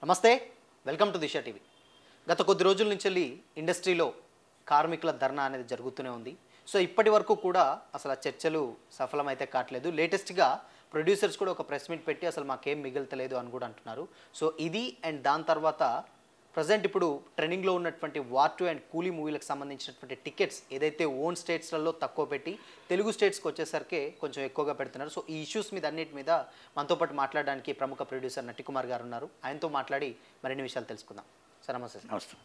నమస్తే, welcome to Disha TV. గత కొద్ది రోజుల నుంచి ఇండస్ట్రీలో కార్మికుల ధర్నా అనేది జరుగుతూనే ఉంది. సో ఇప్పటి వరకు కూడా అసలు ఆ చర్చలు సఫలమైతే కావట్లేదు. లేటెస్ట్గా ప్రొడ్యూసర్స్ కూడా ఒక ప్రెస్ మీట్ పెట్టి అసలు మాకేం మిగులుతలేదు అని కూడా అంటున్నారు. సో ఇది అండ్ దాని తర్వాత ప్రజెంట్ ఇప్పుడు ట్రెండింగ్లో ఉన్నటువంటి వార్ 2 అండ్ కూలీ మూవీలకు సంబంధించినటువంటి టికెట్స్ ఏదైతే ఓన్ స్టేట్స్లలో తక్కువ పెట్టి తెలుగు స్టేట్స్కి వచ్చేసరికి కొంచెం ఎక్కువగా పెడుతున్నారు. సో ఈ ఇష్యూస్ మీద అన్నిటి మీద మనతో పాటు మాట్లాడడానికి ప్రముఖ ప్రొడ్యూసర్ నటికుమార్ గారు ఉన్నారు. ఆయనతో మాట్లాడి మరిన్ని విషయాలు తెలుసుకుందాం. సార్ నమస్తే. నమస్తే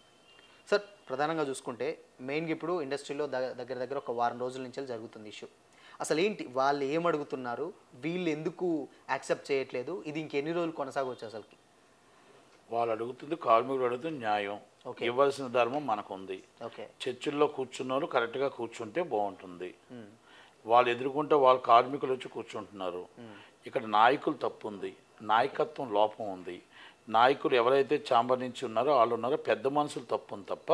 సార్, ప్రధానంగా చూసుకుంటే మెయిన్గా ఇప్పుడు ఇండస్ట్రీలో దగ్గర దగ్గర ఒక వారం రోజుల నుంచి జరుగుతుంది ఇష్యూ. అసలు ఏంటి, వాళ్ళు ఏం అడుగుతున్నారు, వీళ్ళు ఎందుకు యాక్సెప్ట్ చేయట్లేదు, ఇది ఇంకెన్ని రోజులు కొనసాగవచ్చు? అసలుకి వాళ్ళు అడుగుతుంది, కార్మికుడు అడుగుతుంది న్యాయం. ఇవ్వాల్సిన ధర్మం మనకు ఉంది. చర్చిల్లో కూర్చున్నారు, కరెక్ట్గా కూర్చుంటే బాగుంటుంది. వాళ్ళు ఎదుర్కొంటే వాళ్ళు కార్మికులు వచ్చి కూర్చుంటున్నారు. ఇక్కడ నాయకులు తప్పు ఉంది, నాయకత్వం లోపం ఉంది. నాయకులు ఎవరైతే చాంబర్ నుంచి ఉన్నారో వాళ్ళు ఉన్నారో పెద్ద మనుషులు తప్పు ఉంది తప్ప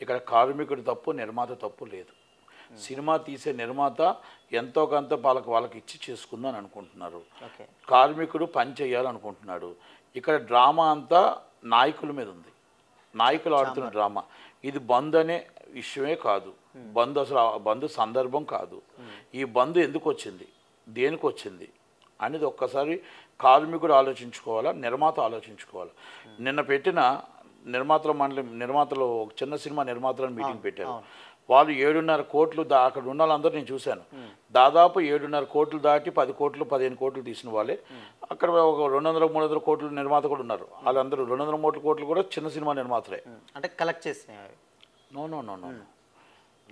ఇక్కడ కార్మికుడు తప్పు, నిర్మాత తప్పు లేదు. సినిమా తీసే నిర్మాత ఎంతో కొంత వాళ్ళకి ఇచ్చి చేసుకుందని అనుకుంటున్నారు. కార్మికుడు పని చేయాలనుకుంటున్నాడు. ఇక్కడ డ్రామా అంతా నాయకుల మీద ఉంది, నాయకులు ఆడుతున్న డ్రామా. ఇది బంద్ అనే విషయమే కాదు, బంద్ అసలు బంద్ సందర్భం కాదు. ఈ బంద్ ఎందుకు వచ్చింది, దేనికి వచ్చింది అనేది ఒక్కసారి కార్మికుడు ఆలోచించుకోవాలా, నిర్మాత ఆలోచించుకోవాలి. నిన్న పెట్టిన నిర్మాతలు ఒక చిన్న సినిమా నిర్మాతలను మీటింగ్ పెట్టారు. వాళ్ళు 7.5 కోట్లు అక్కడ ఉన్న వాళ్ళందరూ నేను చూశాను. దాదాపు 7.5 కోట్లు దాటి 10 కోట్లు 15 కోట్లు తీసిన వాళ్ళే. అక్కడ ఒక 200-300 కోట్ల నిర్మాత కూడా ఉన్నారు. వాళ్ళందరూ 200-300 కోట్లు కూడా చిన్న సినిమా నిర్మాతలే, అంటే కలెక్ట్ చేసిన. No no no no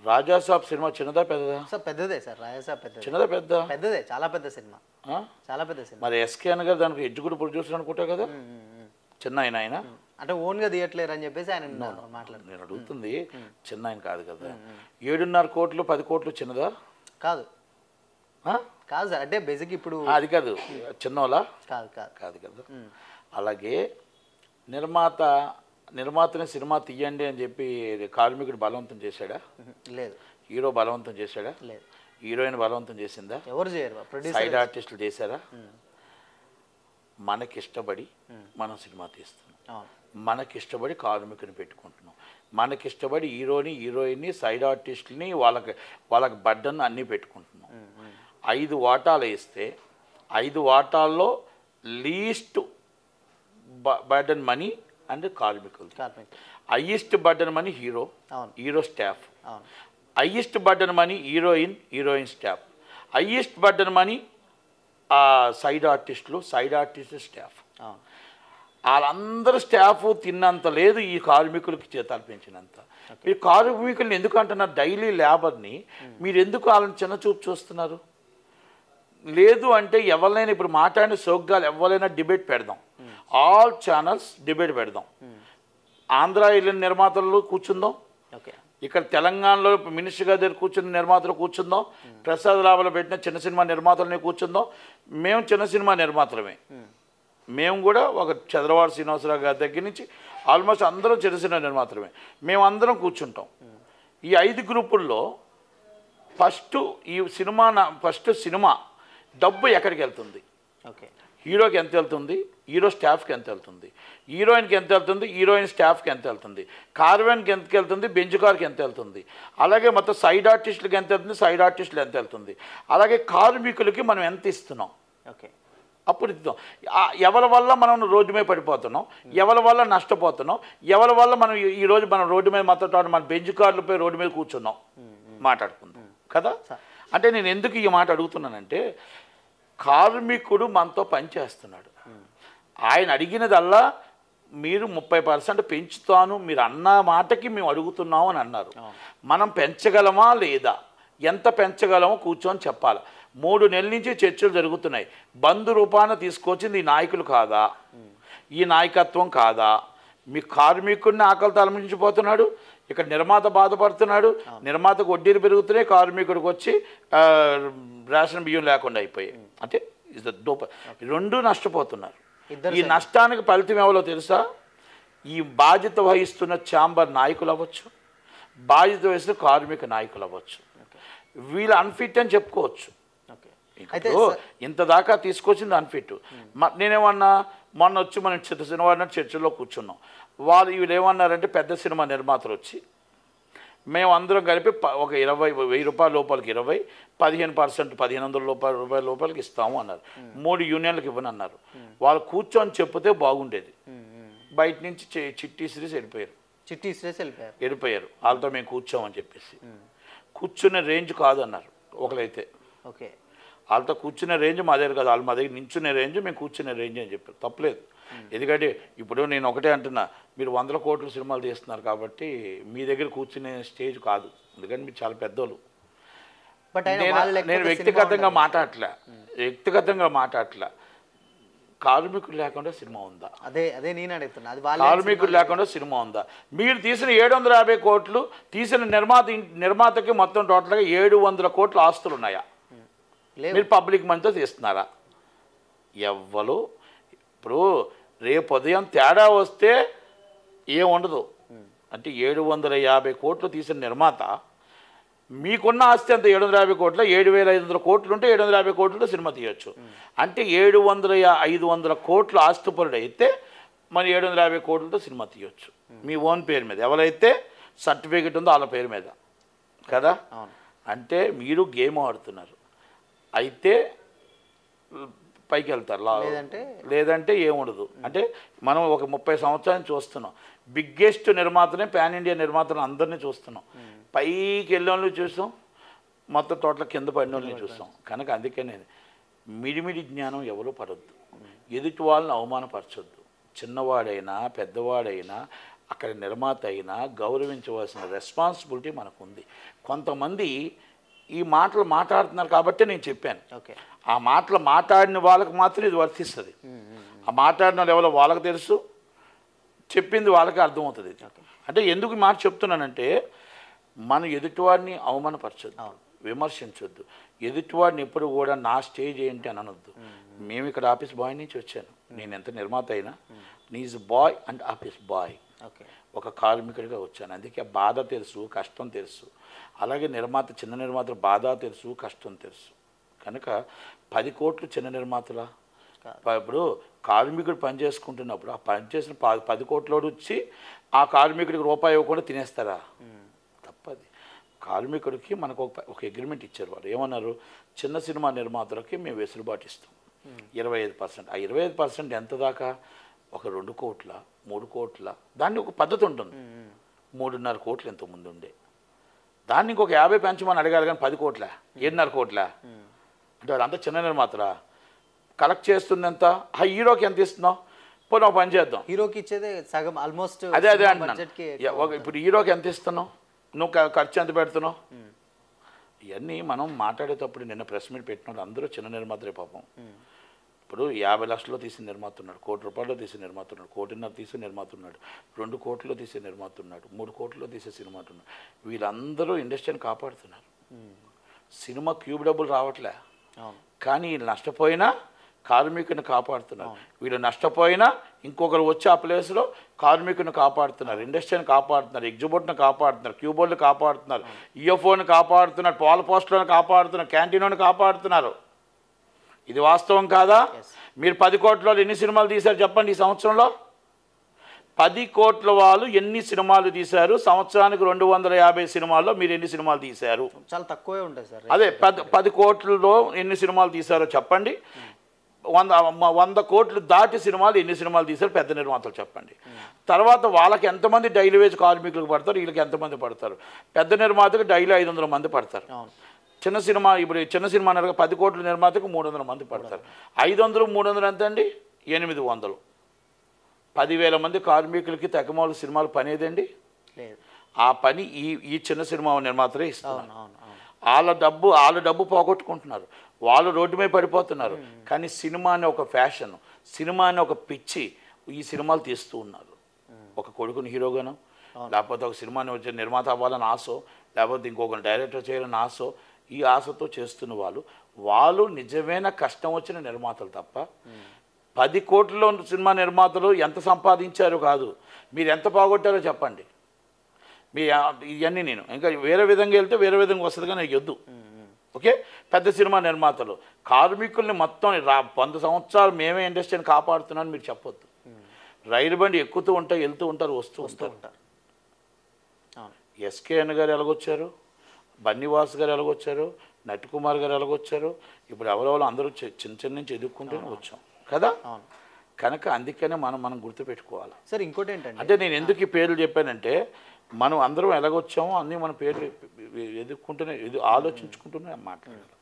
Rajasaab cinema చిన్నదా పెద్దదా? సార్ పెద్దదే సార్, రాజాసాబ్ పెద్దదే. చిన్నదా పెద్ద? పెద్దదే, చాలా పెద్ద సినిమా, చాలా పెద్ద సినిమా. మరి ఎస్కేఎన్ గారు దానికి ఎగ్జిక్యూటివ్ ప్రొడ్యూసర్ అనుకుంటా కదా, చిన్న ఆయన అంటే ఓన్గా తీయట్లేరు అని చెప్పేసి ఆయన మాట్లాడు. నేను అడుగుతుంది, చిన్న ఆయన కాదు కదా. 7.5 కోట్లు 10 కోట్లు చిన్నదా? కాదు కాదు సార్, అంటే బేసిక్ ఇప్పుడు అది కాదు, చిన్నోలా కాదు కాదు కాదు కదా. అలాగే నిర్మాతని సినిమా తీయండి అని చెప్పి కార్మికుడు బలవంతం చేశాడా? లేదు. హీరో బలవంతం చేశాడా? లేదు. హీరోయిన్ బలవంతం చేసిందా? ఎవరు చేయరు, సైడ్ ఆర్టిస్టులు చేశారా? మనకిష్టపడి మనం సినిమా తీస్తున్నాం, మనకిష్టపడి కార్మికుని పెట్టుకుంటున్నాం, మనకిష్టపడి హీరోయిన్ని సైడ్ ఆర్టిస్టులని వాళ్ళకి బడ్డను అన్నీ పెట్టుకుంటున్నాం. 5 వాటాలు వేస్తే 5 వాటాల్లో లీస్ట్ బర్డన్ మనీ అండ్ కార్మికులు, highest burden money hero staff, highest burden money heroine staff, highest burden money side ఆర్టిస్టులు స్టాఫ్. వాళ్ళందరూ స్టాఫ్ తిన్నంత లేదు ఈ కార్మికులకి జీతాలు పెంచినంత. ఈ కార్మికుల్ని ఎందుకు అంటున్నారు? డైలీ లేబర్ని మీరు ఎందుకు వాళ్ళని చిన్న చూపు చూస్తున్నారు? లేదు అంటే ఎవరినైనా ఇప్పుడు మాట్లాడిన సోగ్గాలు ఎవరైనా డిబేట్ పెడదాం, ఆల్ ఛానల్స్ డిబేట్ పెడదాం. ఆంధ్ర వెళ్ళిన నిర్మాతలు కూర్చుందాం, ఇక్కడ తెలంగాణలో మినిస్టర్ గారి దగ్గర కూర్చున్న నిర్మాతలు కూర్చుందాం, ప్రసాద్ లాభాలు పెట్టిన చిన్న సినిమా నిర్మాతలని కూర్చుందాం. మేము చిన్న సినిమా నిర్మాతలమే, మేము కూడా ఒక చంద్రబాబు శ్రీనివాసరావు గారి దగ్గర నుంచి ఆల్మోస్ట్ అందరం చిన్న సినిమా నిర్మాతలమే. మేము అందరం కూర్చుంటాం. ఈ 5 గ్రూపుల్లో ఫస్ట్ సినిమా డబ్బు ఎక్కడికి వెళ్తుంది? హీరోకి ఎంత వెళ్తుంది, హీరో స్టాఫ్కి ఎంత వెళ్తుంది, హీరోయిన్కి ఎంత వెళ్తుంది, హీరోయిన్ స్టాఫ్కి ఎంత వెళ్తుంది, కార్వెన్కి ఎంత వెళ్తుంది, బెంచ్ కార్కి ఎంత వెళ్తుంది, అలాగే మొత్తం సైడ్ ఆర్టిస్టులకి ఎంత వెళ్తుంది, సైడ్ ఆర్టిస్టులు ఎంత వెళ్తుంది, అలాగే కార్మికులకి మనం ఎంత ఇస్తున్నాం. అప్పుడు ఇద్దాం. ఎవరి వల్ల మనం రోడ్డు మీద పడిపోతున్నాం, ఎవరి వల్ల నష్టపోతున్నాం, ఎవరి వల్ల మనం ఈరోజు మనం రోడ్డు మీద మొత్తం మన బెంచ్ కార్లపై రోడ్డు మీద కూర్చున్నాం, మాట్లాడుకుందాం కదా. అంటే నేను ఎందుకు ఈ మాట అడుగుతున్నానంటే, కార్మికుడు మనతో పనిచేస్తున్నాడు. ఆయన అడిగినదల్లా మీరు 30% పెంచుతాను మీరు అన్న మాటకి మేము అడుగుతున్నాము అని అన్నారు. మనం పెంచగలమా లేదా, ఎంత పెంచగలమో కూర్చొని చెప్పాలి. 3 నెలల నుంచి చర్చలు జరుగుతున్నాయి. బంద్ రూపాన తీసుకొచ్చింది ఈ నాయకులు కాదా, ఈ నాయకత్వం కాదా? మీ కార్మికుడిని ఆకలి తలమించిపోతున్నాడు, ఇక్కడ నిర్మాత బాధపడుతున్నాడు, నిర్మాతకు వడ్డీలు పెరుగుతున్నాయి, కార్మికుడికి వచ్చి రేషన్ బియ్యం లేకుండా అయిపోయాయి. అంటే రెండు నష్టపోతున్నారు. ఈ నష్టానికి ఫలితం ఎవరో తెలుసా? ఈ బాధ్యత వహిస్తున్న ఛాంబర్ నాయకులు అవ్వచ్చు, బాధ్యత వహిస్తున్న కార్మిక నాయకులు అవ్వచ్చు. వీళ్ళు అన్ఫిట్ అని చెప్పుకోవచ్చు. ఇంత దాకా తీసుకొచ్చింది అన్ఫిట్. నేనేమన్నా మొన్న వచ్చి మనం శనివారం చర్చిలో కూర్చున్నాం. వీళ్ళు ఏమన్నారంటే పెద్ద సినిమా నిర్మాతలు వచ్చి మేము అందరం కలిపి ఒక 1000 రూపాయల లోపలికి 20, 15%, 1500 రూపాయల లోపలికి ఇస్తాము అన్నారు. 3 యూనియన్లకు ఇవ్వనన్నారు. వాళ్ళు కూర్చొని చెప్తే బాగుండేది. బయట నుంచి చిట్టి సిరీస్ వెళ్ళిపోయారు. వాళ్ళతో మేము కూర్చోమని చెప్పేసి. కూర్చునే రేంజ్ కాదు అన్నారు ఒకరైతే. ఓకే, వాళ్ళతో కూర్చునే రేంజ్ మా దగ్గర కాదు, వాళ్ళు మా దగ్గర నించునే రేంజ్, మేము కూర్చునే రేంజ్ అని చెప్పారు. తప్పలేదు. ఎందుకంటే ఇప్పుడు నేను ఒకటే అంటున్నా, మీరు 100 కోట్ల సినిమాలు తీస్తున్నారు కాబట్టి మీ దగ్గర కూర్చునే స్టేజ్ కాదు, ఎందుకంటే మీరు చాలా పెద్దోళ్ళు. నేను వ్యక్తిగతంగా మాట్లాడట్లే. కార్మికులు లేకుండా సినిమా ఉందా? అదే నేను అడుగుతున్నా. కార్మికులు లేకుండా సినిమా ఉందా? మీరు తీసిన 750 కోట్లు తీసిన నిర్మాతకి మొత్తం టోటల్గా 700 కోట్ల ఆస్తులు ఉన్నాయా? మీరు పబ్లిక్ మనీతో తీస్తున్నారా? ఎవ్వరు ఇప్పుడు రేపు ఉదయం తేడా వస్తే ఏముండదు. అంటే 750 కోట్లు తీసిన నిర్మాత మీకున్న ఆస్తి అంత 750 కోట్ల 7500 కోట్లు ఉంటే 750 కోట్లతో సినిమా తీయొచ్చు. అంటే 500 కోట్లు ఆస్తిపరుడు అయితే మరి 750 కోట్లతో సినిమా తీయొచ్చు మీ ఓన్ పేరు మీద, ఎవరైతే సర్టిఫికెట్ ఉందో వాళ్ళ పేరు మీద కదా. అంటే మీరు గేమ్ ఆడుతున్నారు, అయితే పైకి వెళ్తారు, లేదంటే ఏముండదు. అంటే మనం ఒక 30 సంవత్సరాలు చూస్తున్నాం. బిగ్గెస్ట్ నిర్మాతనే పాన్ ఇండియా నిర్మాతలు అందరినీ చూస్తున్నాం. పైకి వెళ్ళిన చూసాం, మొత్తం టోటల్ కింద పడిన వాళ్ళని చూస్తాం. కనుక అందుకే నేను మిడిమిడి జ్ఞానం ఎవరు పడొద్దు, ఎదుటి వాళ్ళని అవమానపరచొద్దు. చిన్నవాడైనా పెద్దవాడైనా అక్కడ నిర్మాత అయినా గౌరవించవలసిన రెస్పాన్సిబిలిటీ మనకు ఉంది. కొంతమంది ఈ మాటలు మాట్లాడుతున్నారు కాబట్టి నేను చెప్పాను. ఆ మాటలు మాట్లాడిన వాళ్ళకి మాత్రం ఇది వర్తిస్తుంది. ఆ మాట్లాడిన వాళ్ళు ఎవరో వాళ్ళకి తెలుసు, చెప్పింది వాళ్ళకి అర్థమవుతుంది. అంటే ఎందుకు ఈ మాట చెప్తున్నానంటే, మనం ఎదుటివాడిని అవమానపరచొద్దు, విమర్శించొద్దు. ఎదుటివాడిని ఎప్పుడు కూడా నా స్టేజ్ ఏంటి అని అనొద్దు. మేము ఇక్కడ ఆఫీస్ బాయ్ నుంచి వచ్చాను. నేను ఎంత నిర్మాత అయినా నీజ్ బాయ్ అండ్ ఆఫీస్ బాయ్, ఒక కార్మికుడిగా వచ్చాను. అందుకే బాధ తెలుసు, కష్టం తెలుసు. అలాగే నిర్మాత, చిన్న నిర్మాతల బాధ తెలుసు, కష్టం తెలుసు. కనుక 10 కోట్లు చిన్న నిర్మాతలా? ఇప్పుడు కార్మికుడు పని చేసుకుంటున్నప్పుడు ఆ పని చేసిన 10 కోట్లోడు వచ్చి ఆ కార్మికుడికి రూపాయి ఇవ్వకుండా తినేస్తారా? తప్పది. కార్మికుడికి మనకు ఒక అగ్రిమెంట్ ఇచ్చారు. వాళ్ళు ఏమన్నారు, చిన్న సినిమా నిర్మాతలకి మేము వెసులుబాటు ఇస్తాం 25%. ఆ 25% ఎంత దాకా? ఒక 2 కోట్ల 3 కోట్ల, దాన్ని ఒక పద్ధతి ఉంటుంది. 3.5 కోట్లు ఎంతో ముందు ఉండే దాన్ని ఇంకొక 50 పెంచమని అడగాలి. కానీ 10 కోట్ల 7.5 కోట్ల అంటే వాళ్ళంతా చిన్న నిర్మాతరా? కలెక్ట్ చేస్తుంది ఎంత? ఆ హీరోకి ఎంత ఇస్తున్నావు? పోనీ ఒక పని చేద్దాం, హీరోకి ఇచ్చేదే సగం ఆల్మోస్ట్. అదే అంటున్నాను. ఇప్పుడు హీరోకి ఎంత ఇస్తున్నావు? నువ్వు ఖర్చు ఎంత పెడుతున్నావు? ఇవన్నీ మనం మాట్లాడేటప్పుడు నిన్న ప్రెస్ మీట్ పెట్టినప్పుడు అందరూ చిన్న నిర్మాతలే పాపం. ఇప్పుడు 50 లక్షల్లో తీసిన నిర్మాత ఉన్నాడు, 1 కోటి రూపాయల్లో తీసిన నిర్మాత ఉన్నాడు, 1.5 కోటి తీసిన నిర్మాత ఉన్నాడు, 2 కోట్లలో తీసే నిర్మాత ఉన్నాడు, 3 కోట్లలో తీసే సినిమా ఉన్నాడు. వీళ్ళందరూ ఇండస్ట్రీని కాపాడుతున్నారు. సినిమా క్యూబ్ డబ్బులు రావట్లే, కానీ వీళ్ళు నష్టపోయినా కార్మికుని కాపాడుతున్నారు. వీళ్ళు నష్టపోయినా ఇంకొకరు వచ్చి ఆ ప్లేస్లో కార్మికుని కాపాడుతున్నారు, ఇండస్ట్రీని కాపాడుతున్నారు, ఎగ్జిబిట్ని కాపాడుతున్నారు, క్యూబోర్డ్ని కాపాడుతున్నారు, ఈఎఫ్ఓని కాపాడుతున్నారు, పాల పోస్టులను కాపాడుతున్నారు, క్యాంటీన్లను కాపాడుతున్నారు. ఇది వాస్తవం కాదా? మీరు 10 కోట్ల ఎన్ని సినిమాలు తీశారు చెప్పండి ఈ సంవత్సరంలో? 10 కోట్ల వాళ్ళు ఎన్ని సినిమాలు తీశారు? సంవత్సరానికి 250 సినిమాల్లో మీరు ఎన్ని సినిమాలు తీశారు? చాలా తక్కువే ఉంటాయి సార్. అదే 10 కోట్లలో ఎన్ని సినిమాలు తీశారో చెప్పండి. 100 కోట్లు దాటి సినిమాలు ఎన్ని సినిమాలు తీశారు పెద్ద నిర్మాతలు చెప్పండి. తర్వాత వాళ్ళకి ఎంతమంది డైలీ వేజ్ కార్మికులకు పడతారు, వీళ్ళకి ఎంతమంది పడతారు? పెద్ద నిర్మాతకు డైలీ 500 మంది పడతారు. చిన్న సినిమా, ఇప్పుడు చిన్న సినిమా అనగా 10 కోట్ల నిర్మాతకు 300 మంది పడతారు. 500 300 ఎంత అండి? 800. 10,000 మంది కార్మికులకి తెగమూల సినిమాలు పని ఏదండి? ఆ పని ఈ చిన్న సినిమా నిర్మాతలే ఇస్తున్నారు. వాళ్ళ డబ్బు పోగొట్టుకుంటున్నారు, వాళ్ళు రోడ్డు మీద పడిపోతున్నారు. కానీ సినిమా అనే ఒక ఫ్యాషన్, సినిమా అనే ఒక పిచ్చి ఈ సినిమాలు తీస్తూ ఉన్నారు. ఒక కొడుకుని హీరోగాను, లేకపోతే ఒక సినిమాని వచ్చే నిర్మాత అవ్వాలని ఆశో, లేకపోతే ఇంకొక డైరెక్టర్ చేయాలని ఆశో, ఈ ఆశతో చేస్తున్న వాళ్ళు నిజమైన కష్టం వచ్చిన నిర్మాతలు తప్ప 10 కోట్లలో సినిమా నిర్మాతలు ఎంత సంపాదించారో కాదు, మీరు ఎంత పోగొట్టారో చెప్పండి. ఇవన్నీ నేను ఇంకా వేరే విధంగా వెళ్తే వేరే విధంగా వస్తుంది, కానీ వద్దు. ఓకే. ఓకే, పెద్ద సినిమా నిర్మాతలు కార్మికుల్ని మొత్తం 100 సంవత్సరాలు మేమే ఇండస్ట్రీని కాపాడుతున్నామని మీరు చెప్పొద్దు. రైలు బండి ఎక్కుతూ ఉంటారు, వెళ్తూ ఉంటారు, వస్తూ ఉంటారు. ఎస్కేఎన్ గారు ఎలాగొచ్చారు, బన్నీవాస్ గారు ఎలాగొచ్చారు, నటికుమార్ గారు ఎలాగొచ్చారు, ఇప్పుడు ఎవరెవరో అందరూ చిన్న చిన్న నుంచి ఎదుర్కొంటూనే వచ్చాం కదా. కనుక అందుకనే మనం గుర్తుపెట్టుకోవాలి. సార్ ఇంకోటి ఏంటంటే, అంటే నేను ఎందుకు ఈ పేర్లు చెప్పానంటే మనం అందరం ఎలాగొచ్చామో అన్నీ మన పేర్లు ఎదుర్కొంటూనే ఆలోచించుకుంటూనే మాట్లాడాలి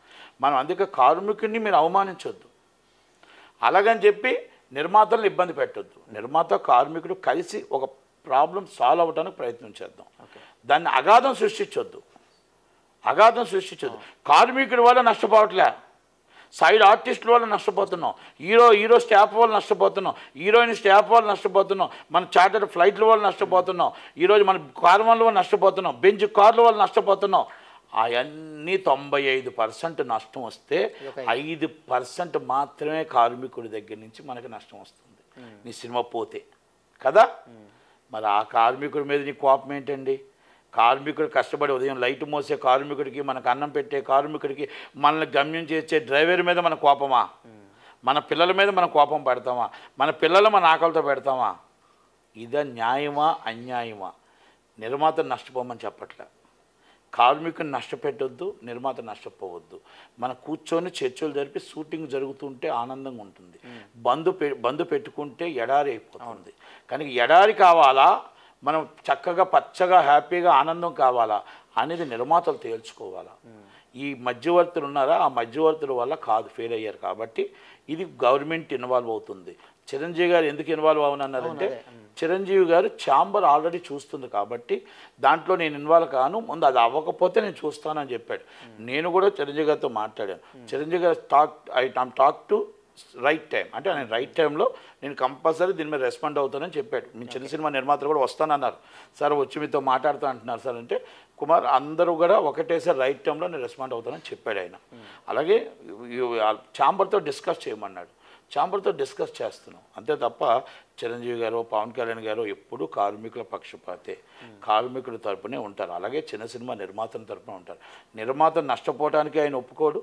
మనం. అందుకే కార్మికుడిని మీరు అవమానించొద్దు, అలాగని చెప్పి నిర్మాతలను ఇబ్బంది పెట్టొద్దు. నిర్మాత కార్మికుడు కలిసి ఒక ప్రాబ్లం సాల్వ్ అవ్వడానికి ప్రయత్నం చేద్దాం. దాన్ని అగాధం సృష్టించొద్దు. కార్మికుడి వల్ల నష్టపోవట్లే, సైడ్ ఆర్టిస్టుల వల్ల నష్టపోతున్నాం, హీరో స్టాఫ్ వల్ల నష్టపోతున్నాం, హీరోయిన్ స్టాఫ్ వల్ల నష్టపోతున్నాం, మన చార్టర్డ్ ఫ్లైట్ల వల్ల నష్టపోతున్నాం, ఈరోజు మన కార్ల వల్ల నష్టపోతున్నాం, బెంచ్ కార్ల వల్ల నష్టపోతున్నాం. అవన్నీ 95% నష్టం వస్తే 5% మాత్రమే కార్మికుడి దగ్గర నుంచి మనకి నష్టం వస్తుంది, నీ సినిమా పోతే కదా. మరి ఆ కార్మికుడి మీద నీ కోపం ఏంటండి? కార్మికుడు కష్టపడి ఉదయం లైట్ మోసే కార్మికుడికి, మనకు అన్నం పెట్టే కార్మికుడికి, మనల్ని గమ్యం చేసే డ్రైవర్ మీద మన కోపమా? మన పిల్లల మీద మనం కోపం పెడతామా? మన పిల్లలు మన ఆకలితో పెడతామా? ఇదా న్యాయమా అన్యాయమా? నిర్మాత నష్టపోమని చెప్పట్లే, కార్మికుని నష్టపెట్టొద్దు, నిర్మాత నష్టపోవద్దు. మనం కూర్చొని చర్చలు జరిపి షూటింగ్ జరుగుతుంటే ఆనందంగా ఉంటుంది. బంధు పెట్టుకుంటే ఎడారి అయిపోతుంది. కనుక ఎడారి కావాలా, మనం చక్కగా పచ్చగా హ్యాపీగా ఆనందం కావాలా అనేది నిర్మాతలు తేల్చుకోవాలా. ఈ మధ్యవర్తులు ఉన్నారా, ఆ మధ్యవర్తుల వల్ల కాదు, ఫెయిల్ అయ్యారు. కాబట్టి ఇది గవర్నమెంట్ ఇన్వాల్వ్ అవుతుంది. చిరంజీవి గారు ఎందుకు ఇన్వాల్వ్ అవునన్నారంటే, చిరంజీవి గారు ఛాంబర్ ఆల్రెడీ చూస్తుంది కాబట్టి దాంట్లో నేను ఇన్వాల్వ్ కాను, ముందు అది అవ్వకపోతే నేను చూస్తానని చెప్పాడు. నేను కూడా చిరంజీవి గారితో మాట్లాడాను. చిరంజీవి గారు టాక్ టు రైట్ టైం, అంటే నేను రైట్ టైంలో నేను కంపల్సరీ దీని మీద రెస్పాండ్ అవుతానని చెప్పాడు. మీ చిన్న సినిమా నిర్మాతలు కూడా వస్తానన్నారు. సార్ వచ్చి మీతో మాట్లాడుతూ అంటున్నారు సార్ అంటే, కుమార్ అందరూ కూడా ఒకటేసారి రైట్ టైంలో నేను రెస్పాండ్ అవుతానని చెప్పాడు ఆయన. అలాగే ఛాంబర్తో డిస్కస్ చేయమన్నాడు, ఛాంబర్తో డిస్కస్ చేస్తున్నాం అంతే తప్ప చిరంజీవి గారు, పవన్ కళ్యాణ్ గారు ఎప్పుడూ కార్మికుల పక్షపాతే, కార్మికుల తరపునే ఉంటారు. అలాగే చిన్న సినిమా నిర్మాతల తరపున ఉంటారు. నిర్మాత నష్టపోవడానికి ఆయన ఒప్పుకోడు,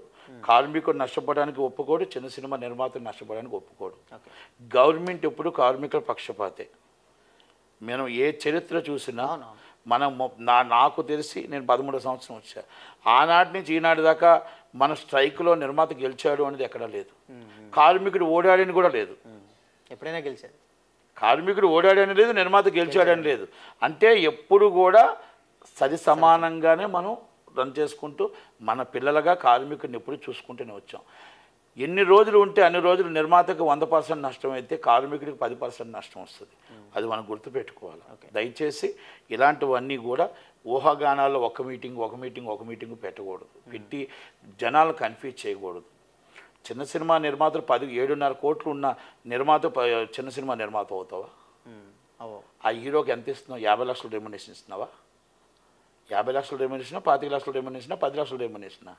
కార్మికుడు నష్టపోవడానికి ఒప్పుకోడు, చిన్న సినిమా నిర్మాతలు నష్టపోవడానికి ఒప్పుకోడు. గవర్నమెంట్ ఎప్పుడు కార్మికుల పక్షపాతే. మనం ఏ చరిత్ర చూసినా మనం నాకు తెలిసి నేను 13 సంవత్సరం వచ్చా, ఆనాటి నుంచి ఈనాటి దాకా మన స్ట్రైక్లో నిర్మాత గెలిచాడు అనేది ఎక్కడా లేదు. కార్మికుడు ఓడాడని కూడా లేదు. ఎప్పుడైనా గెలిచాడు కార్మికుడు ఓడాడని లేదు, నిర్మాత గెలిచాడని లేదు. అంటే ఎప్పుడు కూడా సరి సమానంగానే మనం రన్ చేసుకుంటూ మన పిల్లలుగా కార్మికుడిని ఎప్పుడు చూసుకుంటూనే వచ్చాం. ఎన్ని రోజులు ఉంటే అన్ని రోజులు నిర్మాతకు 100% నష్టం అయితే కార్మికుడికి 10% నష్టం వస్తుంది. అది మనం గుర్తుపెట్టుకోవాలి. దయచేసి ఇలాంటివన్నీ కూడా ఊహాగానాల్లో ఒక మీటింగ్ పెట్టకూడదు, పెట్టి జనాలు కన్ఫ్యూజ్ చేయకూడదు. చిన్న సినిమా నిర్మాతలు 7.5 కోట్లు ఉన్న నిర్మాత చిన్న సినిమా నిర్మాత అవుతావా? ఆ హీరోకి ఎంత ఇస్తున్నావు? 50 లక్షల రెమ్యునరేషన్ ఇస్తున్నావా? 50 లక్షల రెమ్యునరేషన్, 25 లక్షల రెమ్యునరేషన్, 10 లక్షల రెమ్యునరేషన్?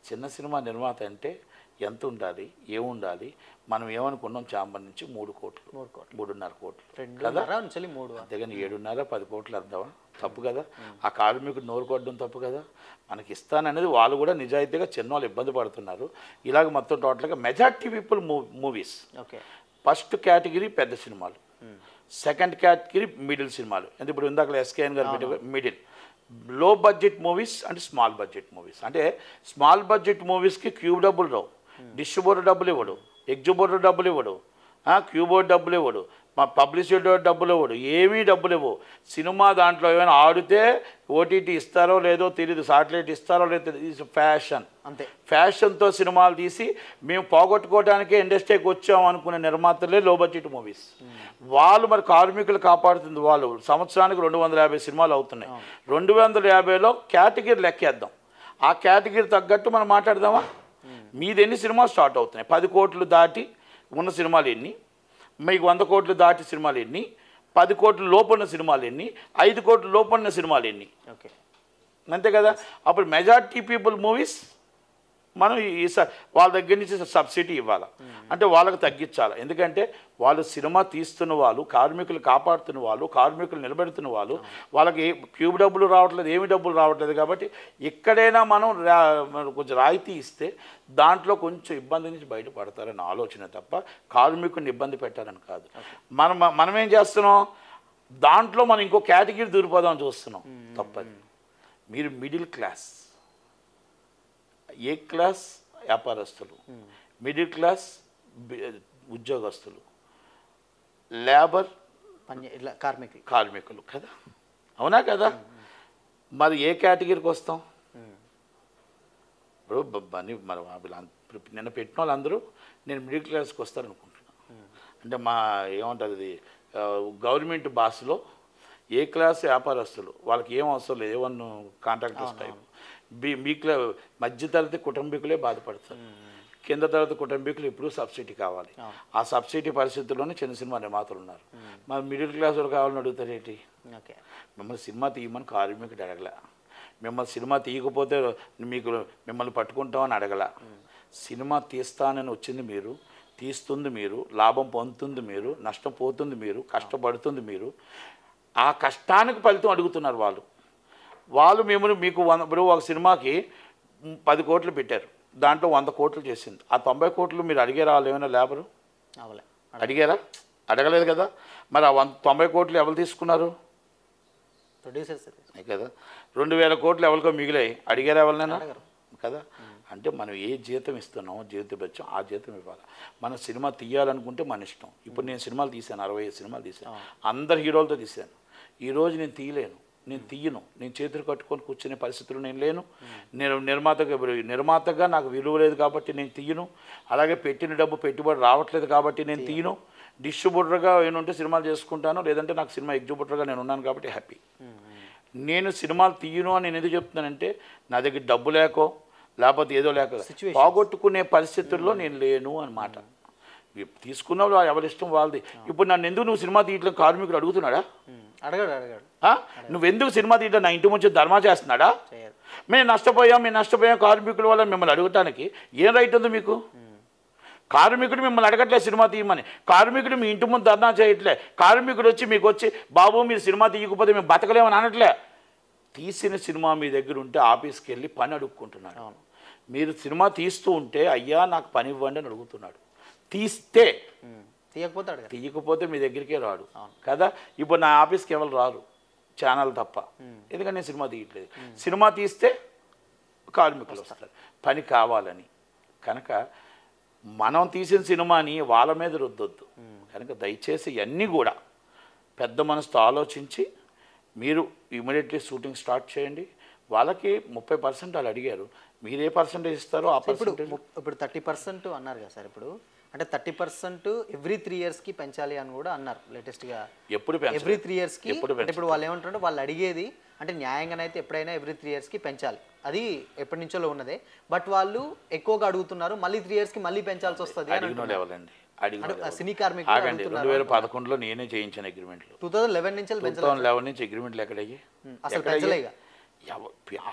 చిన్న సినిమా నిర్మాత అంటే ఎంత ఉండాలి, ఏముండాలి? మనం ఏమనుకున్నాం, ఛాంబర్ నుంచి 3 కోట్లు, 3.5 కోట్లు కదా, అంతేగాని 7.5 10 కోట్లు అర్థమా? తప్పు కదా. ఆ కార్మికుడు నోరు కొట్టడం తప్పు కదా. మనకి ఇస్తాననేది వాళ్ళు కూడా నిజాయితీగా చిన్న వాళ్ళు ఇబ్బంది పడుతున్నారు. ఇలాగ మొత్తం టోటల్గా majority people movies, first category పెద్ద సినిమాలు, సెకండ్ కేటగిరీ మిడిల్ సినిమాలు. అంటే ఇప్పుడు ఇందాక ఎస్కేఎన్ గారు మిడిల్, లో budget movies and small budget movies. అంటే స్మాల్ బడ్జెట్ మూవీస్కి క్యూబ్ డబ్బులు రావు, డిస్ట్రిబ్యూటర్ డబ్బులు ఇవ్వడు, ఎగ్జిబ్యూటర్ డబ్బులు ఇవ్వడు, క్యూబోర్డ్ డబ్బులు ఇవ్వడు, మా పబ్లిసిటీ డబ్బులు ఇవ్వడు, ఏమీ డబ్బులు ఇవ్వవు. సినిమా దాంట్లో ఏమైనా ఆడితే ఓటీటీ ఇస్తారో లేదో తెలియదు, సాటిలైట్ ఇస్తారో లేదో, ఇది ఫ్యాషన్. అంతే, ఫ్యాషన్తో సినిమాలు తీసి మేము పోగొట్టుకోవడానికే ఇండస్ట్రీకి వచ్చాము అనుకునే నిర్మాతలే లో బడ్జెట్ మూవీస్. వాళ్ళు మరి కార్మికులు కాపాడుతుంది. వాళ్ళు సంవత్సరానికి 250 సినిమాలు అవుతున్నాయి. 250లో కేటగిరీ లెక్కేద్దాం, ఆ కేటగిరీ తగ్గట్టు మనం మాట్లాడదామా? మీది ఎన్ని సినిమాలు స్టార్ట్ అవుతున్నాయి? 10 కోట్లు దాటి ఉన్న సినిమాలు ఎన్ని? మీకు 100 కోట్లు దాటి సినిమాలు ఎన్ని? 10 కోట్ల లోపన్న సినిమాలు ఎన్ని? 5 కోట్ల లోపన్న సినిమాలు ఎన్ని? అంతే కదా. అప్పుడు మెజారిటీ పీపుల్ మూవీస్ మనం వాళ్ళ దగ్గర నుంచి సబ్సిడీ ఇవ్వాలి. అంటే వాళ్ళకి తగ్గించాలి. ఎందుకంటే వాళ్ళు సినిమా తీస్తున్న వాళ్ళు, కార్మికులు కాపాడుతున్న వాళ్ళు, కార్మికులు నిలబెడుతున్న వాళ్ళు, వాళ్ళకి క్యూబ్ డబ్బులు రావట్లేదు, ఏమి డబ్బులు రావట్లేదు. కాబట్టి ఎక్కడైనా మనం కొంచెం రాయితీ ఇస్తే దాంట్లో కొంచెం ఇబ్బంది నుంచి బయటపడతారని ఆలోచన తప్ప కార్మికుడిని ఇబ్బంది పెట్టాలని కాదు. మనం ఏం చేస్తున్నాం, దాంట్లో మనం ఇంకో కేటగిరీ దూరిపోదామని చూస్తున్నాం. తప్పది. మీరు మిడిల్ క్లాస్, ఏ క్లాస్ వ్యాపారస్తులు, మిడిల్ క్లాస్ ఉద్యోగస్తులు, లేబర్ కార్మికులు కదా, అవునా కదా? మరి ఏ కేటగిరీకి వస్తాం? ఇప్పుడు నిన్న పెట్టిన వాళ్ళందరూ నేను మిడిల్ క్లాస్కి వస్తారనుకుంటున్నాను. అంటే మా ఏమంటుంది గవర్నమెంట్ బాస్లో ఏ క్లాస్ వ్యాపారస్తులు వాళ్ళకి ఏం అవసరం లేదు, ఏ1 కాంట్రాక్టర్స్ టైప్. మధ్యతరగతి కుటుంబీకులే బాధపడతారు. కింద తరగతి కుటుంబీకులు ఇప్పుడు సబ్సిడీ కావాలి. ఆ సబ్సిడీ పరిస్థితుల్లోనే చిన్న సినిమా నిర్మాతలు ఉన్నారు. మరి మిడిల్ క్లాస్ వాళ్ళు కావాలని అడుగుతారు ఏంటి? మిమ్మల్ని సినిమా తీయమని కార్మికుడు అడగల, మిమ్మల్ని సినిమా తీయకపోతే మిమ్మల్ని పట్టుకుంటామని అడగల. సినిమా తీస్తానని వచ్చింది మీరు, తీస్తుంది మీరు, లాభం పొందుతుంది మీరు, నష్టం పోతుంది మీరు, కష్టపడుతుంది మీరు. ఆ కష్టానికి ఫలితం అడుగుతున్నారు వాళ్ళు మిమ్మల్ని మీకు ఇప్పుడు ఒక సినిమాకి 10 కోట్లు పెట్టారు, దాంట్లో 100 కోట్లు చేసింది. ఆ 90 కోట్లు మీరు అడిగారా? వాళ్ళు ఏమైనా లేబరు అడిగారా? అడగలేదు కదా. మరి ఆ 90 కోట్లు ఎవరు తీసుకున్నారు? ప్రొడ్యూసర్స్ కదా. 2000 కోట్లు ఎవరికో మిగిలాయి, అడిగారా ఎవరినైనా? కదా. అంటే మనం ఏ జీతం ఇస్తున్నామో జీతం ఆ జీతం ఇవ్వాలి. మన సినిమా తీయాలనుకుంటే మన ఇష్టం. ఇప్పుడు నేను సినిమాలు తీశాను, 65 సినిమాలు తీశాను, అందరు హీరోలతో తీశాను. ఈరోజు నేను తీయలేను, నేను తీయను, నేను చేతులు కట్టుకొని కూర్చునే పరిస్థితులు నేను లేను. నేను నిర్మాతగా నాకు విలువ లేదు కాబట్టి నేను తీయను. అలాగే పెట్టిన డబ్బు పెట్టుబడి రావట్లేదు కాబట్టి నేను తీయను. డిస్ట్రిబ్యూటర్గా ఏమంటే సినిమాలు చేసుకుంటాను, లేదంటే నాకు సినిమా ఎగ్జిబ్యూటర్గా నేను ఉన్నాను కాబట్టి హ్యాపీ. నేను సినిమాలు తీయను అని నేను ఎందుకు చెప్తున్నానంటే నా దగ్గర డబ్బు లేకో లేకపోతే ఏదో లేక పోగొట్టుకునే పరిస్థితుల్లో నేను లేను అన్నమాట. తీసుకున్న వాళ్ళు ఎవరిష్టం వాళ్ళది. ఇప్పుడు నన్ను ఎందుకు నువ్వు సినిమా తీయట్లేదు కార్మికుడు అడుగుతున్నాడా? అడగాడు. నువ్వెందుకు సినిమా తీయట్లేదు నా ఇంటి ముందు ధర్మా చేస్తున్నాడా? మేము నష్టపోయాం కార్మికుల వల్ల మిమ్మల్ని అడగటానికి ఏం రైట్ ఉంది మీకు? కార్మికుడు మిమ్మల్ని అడగట్లేదు సినిమా తీయమని. కార్మికుడు మీ ఇంటి ముందు ధర్నా చేయట్లే. కార్మికుడు వచ్చి మీకు వచ్చి బాబు మీరు సినిమా తీయకపోతే మేము బతకలేమని అనట్లే. తీసిన సినిమా మీ దగ్గర ఉంటే ఆఫీస్కి వెళ్ళి పని అడుక్కుంటున్నాడు. మీరు సినిమా తీస్తూ ఉంటే అయ్యా నాకు పని ఇవ్వండి అని అడుగుతున్నాడు. తీస్తే తీయకపోతే మీ దగ్గరికే రాడు కదా. ఇప్పుడు నా ఆఫీస్కి ఎవరు రారు, ఛానల్ తప్ప. ఎందుకంటే నేను సినిమా తీయట్లేదు. సినిమా తీస్తే కార్మికులు వస్తారు పని కావాలని. కనుక మనం తీసిన సినిమాని వాళ్ళ మీద రుద్దొద్దు. కనుక దయచేసి ఇవన్నీ కూడా పెద్ద మనసుతో ఆలోచించి మీరు ఇమీడియట్లీ షూటింగ్ స్టార్ట్ చేయండి. వాళ్ళకి 30% వాళ్ళు అడిగారు, మీరు ఏ పర్సెంటేజ్ ఇస్తారో ఆ పర్సెంటేజ్. ఇప్పుడు 30% అన్నారు కదా సార్. ఇప్పుడు అంటే 30% ఎవ్రీ 3 ఇయర్స్కి పెంచాలి అని కూడా అన్నారు లేటెస్ట్గా. ఎప్పుడు ఎవ్రీ 3 ఇయర్స్కి. ఇప్పుడు వాళ్ళు ఏమంటారంటే వాళ్ళు అడిగేది అంటే న్యాయంగానైతే ఎప్పుడైనా ఎవ్రీ 3 ఇయర్స్కి పెంచాలి, అది ఎప్పటి నుంచో ఉన్నదే. బట్ వాళ్ళు ఎక్కువగా అడుగుతున్నారు, మళ్ళీ 3 ఇయర్స్కి మళ్ళీ పెంచాల్సి వస్తుంది. సినీ కార్మికులు 2011లో నేనే చేయించాను అగ్రిమెంట్లు. 2011 నుంచి అగ్రిమెంట్లు ఎక్కడయ్యి?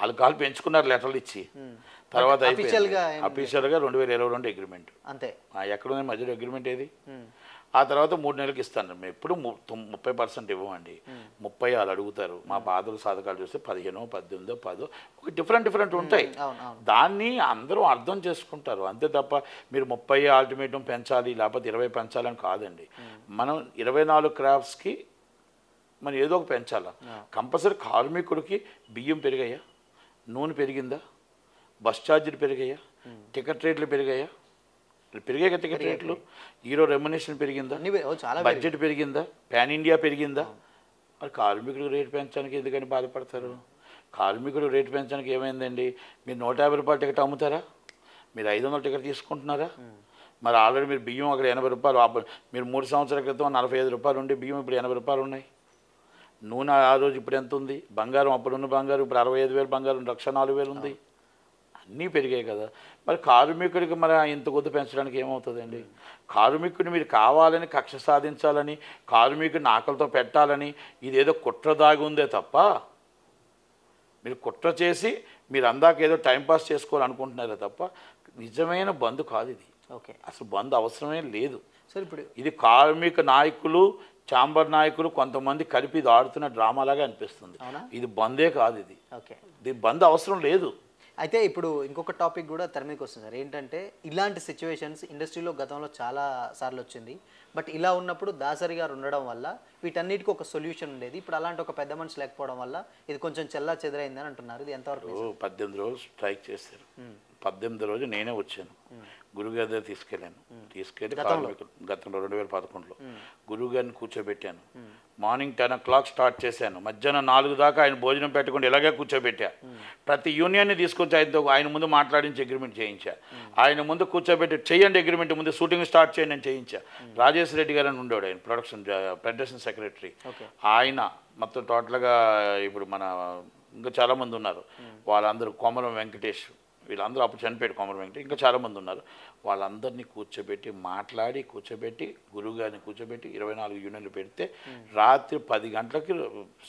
ఆల్కహాల్ పెంచుకున్నారు లెటర్లు ఇచ్చి. తర్వాత అఫీషియల్గా 2022 అగ్రిమెంట్ అంతే. ఎక్కడ మధ్యలో అగ్రిమెంట్ ఏది? ఆ తర్వాత 3 నెలలకు ఇస్తాను. మేము ఎప్పుడు 30% ఇవ్వమండి. 30 వాళ్ళు అడుగుతారు. మా బాధలు సాధకాలు చూస్తే 15, 18, 10 ఒక డిఫరెంట్ ఉంటాయి. దాన్ని అందరూ అర్థం చేసుకుంటారు అంతే తప్ప మీరు 30 అల్టిమేటం పెంచాలి లేకపోతే 20 పెంచాలని కాదండి. మనం 24 క్రాఫ్ట్స్కి మనం ఏదో ఒక పెంచాలా. కంపల్సరీ కార్మికుడికి బియ్యం పెరిగాయా, నూనె పెరిగిందా, బస్ ఛార్జీలు పెరిగాయా, టికెట్ రేట్లు పెరిగాయా? పెరిగాయి టికెట్ రేట్లు. హీరో రెమ్యునరేషన్ పెరిగిందా, బడ్జెట్ పెరిగిందా, పాన్ ఇండియా పెరిగిందా? మరి కార్మికుడు రేటు పెంచడానికి ఎందుకని బాధపడతారు? కార్మికుడు రేటు పెంచడానికి ఏమైందండి? మీరు 150 రూపాయల టికెట్ అమ్ముతారా? మీరు 500 టికెట్ తీసుకుంటున్నారా? మరి ఆల్రెడీ మీరు బియ్యం అక్కడ 80 రూపాయలు, మీరు 3 సంవత్సరాల క్రితం 45 రూపాయలు ఉండి బియ్యం ఇప్పుడు 80 రూపాయలు ఉన్నాయి. నూనె ఆ రోజు ఇప్పుడు ఎంత ఉంది? బంగారం అప్పుడున్న బంగారం ఇప్పుడు 65,000, బంగారం 1,04,000 ఉంది. అన్నీ పెరిగాయి కదా. మరి కార్మికుడికి మరి ఇంత కొద్ది పెంచడానికి ఏమవుతుందండి? కార్మికుడిని మీరు కావాలని కక్ష సాధించాలని, కార్మికుడిని ఆకలితో పెట్టాలని ఇదేదో కుట్ర దాగి ఉందే తప్ప, మీరు కుట్ర చేసి మీరు అందాక ఏదో టైంపాస్ చేసుకోవాలనుకుంటున్నారే తప్ప నిజమైన బంద్ కాదు ఇది. ఓకే. అసలు బంద్ అవసరమే లేదు. సార్ ఇప్పుడు ఇది కార్మిక నాయకులు, ఛాంబర్ నాయకులు కొంతమంది కలిపి ఇది ఆడుతున్న డ్రామాలాగా అనిపిస్తుంది. ఇది బందే కాదు, ఇది బంద్ అవసరం లేదు. అయితే ఇప్పుడు ఇంకొక టాపిక్ కూడా తెర మీదకి వస్తుంది సార్. ఏంటంటే ఇలాంటి సిచ్యువేషన్స్ ఇండస్ట్రీలో గతంలో చాలా సార్లు వచ్చింది. బట్ ఇలా ఉన్నప్పుడు దాసరి గారు ఉండడం వల్ల వీటన్నిటికీ ఒక సొల్యూషన్ ఉండేది. ఇప్పుడు అలాంటి ఒక పెద్ద మనిషి లేకపోవడం వల్ల ఇది కొంచెం చెల్లా చెదరైందని అంటున్నారు. ఇది ఎంతవరకు? 18 రోజులు స్ట్రైక్ చేశారు. 18 రోజు నేనే వచ్చాను, గురుగారి దగ్గర తీసుకెళ్ళాను. తీసుకెళ్ళి గతంలో 2011లో గురువు గారిని కూర్చోబెట్టాను. మార్నింగ్ 10 o'clock స్టార్ట్ చేశాను, మధ్యాహ్నం 4 దాకా ఆయన భోజనం పెట్టకుండా ఇలాగే కూర్చోబెట్టా. ప్రతి యూనియన్ని తీసుకొచ్చి ఆయన ముందు మాట్లాడించి అగ్రిమెంట్ చేయించా. ఆయన ముందు కూర్చోబెట్టి చేయండి అగ్రిమెంట్, ముందు షూటింగ్ స్టార్ట్ చేయండి అని చేయించా. రాజేష్ రెడ్డి గారు అని ఉండేవాడు, ఆయన ఫెడరేషన్ సెక్రటరీ. ఆయన మొత్తం టోటల్గా ఇప్పుడు మన ఇంకా చాలామంది ఉన్నారు, వాళ్ళందరూ కొమరం వెంకటేష్, వీళ్ళందరూ అప్పుడు చనిపోయాడు కొమరం వెంకటేష్, ఇంకా చాలామంది ఉన్నారు. వాళ్ళందరినీ కూర్చోబెట్టి కూర్చోబెట్టి గురువుగారిని కూర్చోబెట్టి 24 యూనియన్లు పెడితే రాత్రి 10 గంటలకి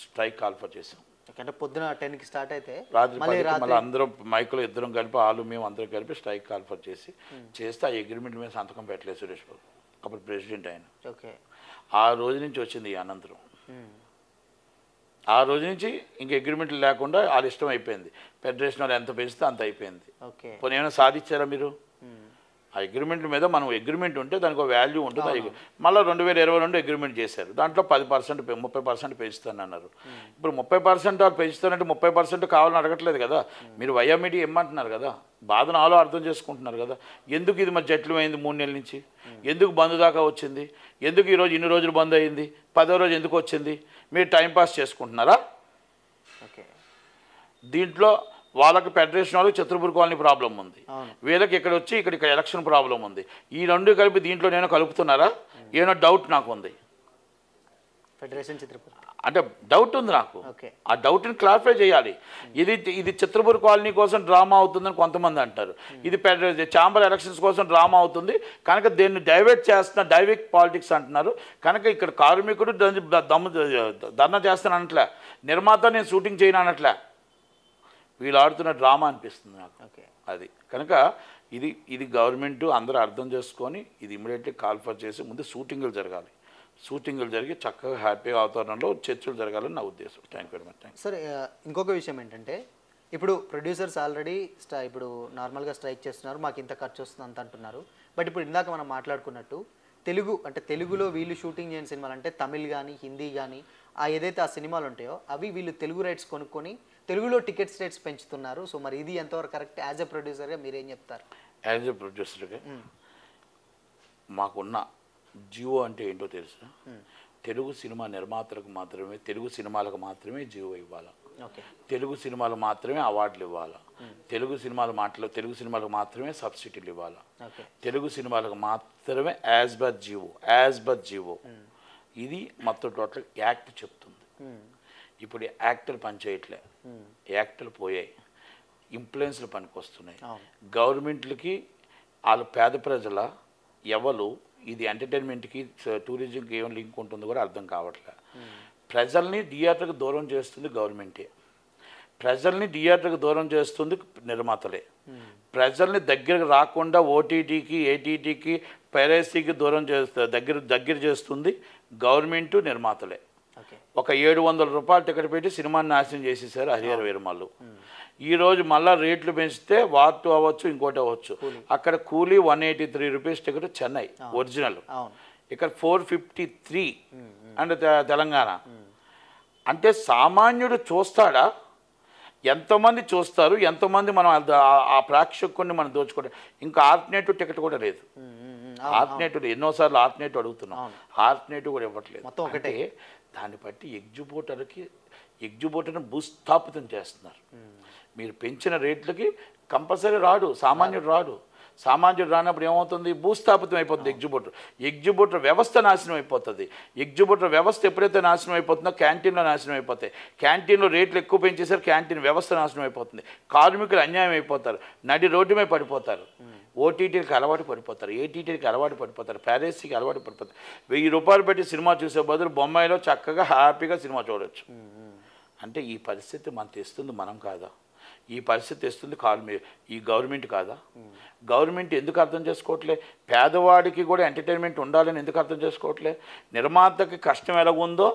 స్ట్రైక్ కాల్ఫర్ చేసాం. అంటే పొద్దున 10కి స్టార్ట్ అయితే రాత్రి మళ్ళీ అందరం మైకులో ఇద్దరం కలిపి మేము అందరం కలిపి స్ట్రైక్ కాల్ఫర్ చేస్తే ఆ అగ్రిమెంట్ మీద సంతకం పెట్టలేదు సురేష్ బాబు, అప్పుడు ప్రెసిడెంట్ ఆయన. ఓకే. ఆ రోజు నుంచి వచ్చింది ఈ అనంతరం. ఆ రోజు నుంచి ఇంక అగ్రిమెంట్లు లేకుండా వాళ్ళ ఇష్టం అయిపోయింది. ఫెడరేషన్ వాళ్ళు ఎంత పెంచితే అంత అయిపోయింది. పోనీ ఏమైనా సాధించారా మీరు? ఆ అగ్రిమెంట్ల మీద మనం అగ్రిమెంట్ ఉంటే దానికి ఒక వాల్యూ ఉంటుంది. మళ్ళీ 2022 అగ్రిమెంట్ చేశారు, దాంట్లో 10% 30% పెంచుతానన్నారు. ఇప్పుడు 30% వాళ్ళు పెంచుతానంటే 30% కావాలని అడగట్లేదు కదా. మీరు వైఎంఈడి ఇమ్మంటున్నారు కదా, బాధ నాలో అర్థం చేసుకుంటున్నారు కదా. ఎందుకు ఇది మరి జట్లమైంది 3 నెలల నుంచి? ఎందుకు బంద్ దాకా వచ్చింది? ఎందుకు ఈరోజు ఇన్ని రోజులు బంద్ అయింది? 10వ రోజు ఎందుకు వచ్చింది? మీరు టైంపాస్ చేసుకుంటున్నారా? దీంట్లో వాళ్ళకి ఫెడరేషన్ వాళ్ళకి చతుర్పూర్ కాలనీ ప్రాబ్లం ఉంది, వీళ్ళకి ఇక్కడ వచ్చి ఇక్కడ ఎలక్షన్ ప్రాబ్లం ఉంది. ఈ రెండు కలిపి దీంట్లో నేను కలుపుతున్నారా? ఏమో డౌట్ నాకు ఉంది. ఫెడరేషన్ చిత్రపూర్ అంటే డౌట్ ఉంది నాకు. ఆ డౌట్ని క్లారిఫై చేయాలి. ఇది చిత్రపూర్ కాలనీ కోసం డ్రామా అవుతుందని కొంతమంది అంటారు, ఇది ఛాంబర్ ఎలక్షన్స్ కోసం డ్రామా అవుతుంది కనుక దీన్ని డైవర్ట్ చేస్తున్న డైవర్ట్ పాలిటిక్స్ అంటున్నారు. కనుక ఇక్కడ కార్మికుడు ధర్నా చేస్తాను అనట్లే, నిర్మాత నేను షూటింగ్ చేయను అనట్లే, వీళ్ళు ఆడుతున్న డ్రామా అనిపిస్తుంది నాకు. అది కనుక ఇది గవర్నమెంట్ అందరూ అర్థం చేసుకొని ఇది ఇమీడియట్లీ కాల్ఫర్ చేసి ముందు షూటింగ్లు జరగాలి. షూటింగ్లు జరిగి చక్కగా హ్యాపీగా వాతావరణంలో చర్చలు జరగాలని నా ఉద్దేశం. Thank you very much. Sir ఇంకొక విషయం ఏంటంటే ఇప్పుడు ప్రొడ్యూసర్స్ ఆల్రెడీ ఇప్పుడు నార్మల్గా స్ట్రైక్ చేస్తున్నారు, మాకు ఇంత ఖర్చు వస్తుంది అంత అంటున్నారు. బట్ ఇప్పుడు ఇందాక మనం మాట్లాడుకున్నట్టు తెలుగులో వీళ్ళు షూటింగ్ చేయని సినిమాలు అంటే తమిళ్ కానీ హిందీ కానీ ఏదైతే ఆ సినిమాలు ఉంటాయో అవి వీళ్ళు తెలుగు రైట్స్ కొనుక్కొని తెలుగులో టికెట్స్ రేట్స్ పెంచుతున్నారు. సో మరి ఇది ఎంతవరకు కరెక్ట్? యాజ్ ఎ ప్రొడ్యూసర్గా మీరేం చెప్తారు? యాజ్ ఎ ప్రొడ్యూసర్గా మాకున్న జియో అంటే ఏంటో తెలుసు. తెలుగు సినిమా నిర్మాతలకు మాత్రమే, తెలుగు సినిమాలకు మాత్రమే జియో ఇవ్వాలి, తెలుగు సినిమాలు మాత్రమే అవార్డులు ఇవ్వాలి, తెలుగు సినిమాలకు మాత్రమే సబ్సిడీలు ఇవ్వాలి, తెలుగు సినిమాలకు మాత్రమే యాజ్ బర్ జియో. ఇది మొత్తం టోటల్ యాక్ట్ చెప్తుంది. ఇప్పుడు యాక్టర్లు పనిచేయట్లే, యాక్టర్లు పోయాయి, ఇంప్లుయెన్స్లు పనికి వస్తున్నాయి. గవర్నమెంట్లకి వాళ్ళ పేద ప్రజల ఎవరు ఇది ఎంటర్టైన్మెంట్కి టూరిజంకి ఏం లింక్ ఉంటుందో కూడా అర్థం కావట్లే. ప్రజల్ని థియేటర్కి దూరం చేస్తుంది గవర్నమెంటే, ప్రజల్ని థియేటర్కి దూరం చేస్తుంది నిర్మాతలే, ప్రజల్ని దగ్గరకు రాకుండా ఓటీటీకి ఏటీటీకి పైరసీకి దూరం దగ్గర చేస్తుంది గవర్నమెంట్ నిర్మాతలే. ఒక 700 రూపాయలు టికెట్ పెట్టి సినిమాని నాశనం చేసేసారు హరిహర వీరమల్లు. ఈరోజు మళ్ళీ రేట్లు పెంచితే వార్ 2 అవ్వచ్చు, ఇంకోటి అవ్వచ్చు. అక్కడ కూలీ 183 రూపీస్ టికెట్ చెన్నై ఒరిజినల్, ఇక్కడ 453 అండ్ తెలంగాణ. అంటే సామాన్యుడు చూస్తాడా? ఎంతమంది చూస్తారు? ఎంతమంది మనం ఆ ప్రేక్షకుని మనం దోచుకోవడం? ఇంకా ఆల్టర్నేటివ్ టికెట్ కూడా లేదు. ఆల్టర్నేటివ్ ఎన్నోసార్లు ఆల్టర్నేటివ్ అడుగుతున్నాం, ఆల్టర్నేటివ్ కూడా ఇవ్వట్లేదు. ఒకటే దాన్ని బట్టి ఎగ్జిబిటర్ని భూస్థాపితం చేస్తున్నారు. మీరు పెంచిన రేట్లకి కంపల్సరీ రాడు, సామాన్యుడు రానప్పుడు ఏమవుతుంది? భూస్థాపితం అయిపోతుంది ఎగ్జిబిటర్ వ్యవస్థ నాశనం అయిపోతుంది. ఎగ్జిబిటర్ వ్యవస్థ ఎప్పుడైతే నాశనం అయిపోతుందో క్యాంటీన్లో నాశనం అయిపోతాయి. క్యాంటీన్లో రేట్లు ఎక్కువ పెంచేసరికి క్యాంటీన్ వ్యవస్థ నాశనం అయిపోతుంది. కార్మికులు అన్యాయం అయిపోతారు, నడి రోడ్డు మీద పడిపోతారు, ఓటీటీకి అలవాటు పడిపోతారు, ఏటీటీకి అలవాటు పడిపోతారు, ప్యారేసీకి అలవాటు పడిపోతారు. 1000 రూపాయలు పెట్టి సినిమా చూసే బదులు బొంబాయిలో చక్కగా హ్యాపీగా సినిమా చూడవచ్చు. అంటే ఈ పరిస్థితి మనం తెస్తుంది మనం కాదా? ఈ పరిస్థితి తెస్తుంది ఈ గవర్నమెంట్ కాదా? గవర్నమెంట్ ఎందుకు అర్థం చేసుకోవట్లే? పేదవాడికి కూడా ఎంటర్టైన్మెంట్ ఉండాలని ఎందుకు అర్థం చేసుకోవట్లే? నిర్మాతకి కష్టం ఎలాగుందో